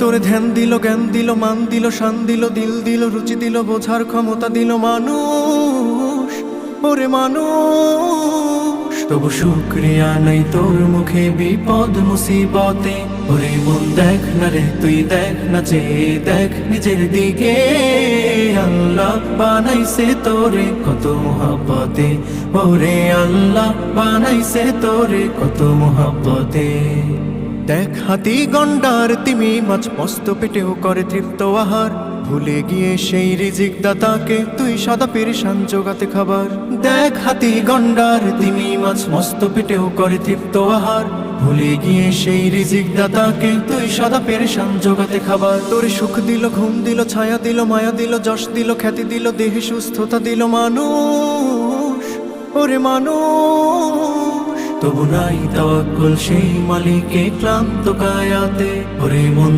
তোরে ধ্যান দিল, জ্ঞান দিল, মান দিল, শান দিল, দিল দিল, রুচি দিল, বোঝার ক্ষমতা দিল মানুষ, ওরে মানুষ। তবু শুকরিয়া নাই তোর মুখে বিপদ মুসিবতে। ওরে মন দেখ না রে, তুই দেখ না, চেয়ে দেখ নিজের দিকে। আল্লাহ বানাইছে তোরে কত মোহাব্বতে, ওরে আল্লাহ বানাইছে তোরে কত মোহাব্বতে। দেখ হাতি গন্ডার তিমি মাছ মস্ত পেটেও করে তৃপ্ত আহার, ভুলে গিয়ে সেই রিজিক দাতাকে তুই সদা পেরেশান জোগাতে খাবার। দেখ হাতি গন্ডার তিমি মাছ মস্ত পেটেও করে তৃপ্ত আহার, ভুলে গিয়ে সেই রিজিক দাতাকে তুই সদা পেরেশান জোগাতে খাবার। তোরে সুখ দিল, ঘুম দিল, ছায়া দিল, মায়া দিল, যশ দিল, খ্যাতি দিল, দেহে সুস্থতা দিল মানুষ, ওরে মানুষ। তবু নাই তাওয়াক্কুল সেই মালিকে ক্লান্ত কায়াতে, ওরে মন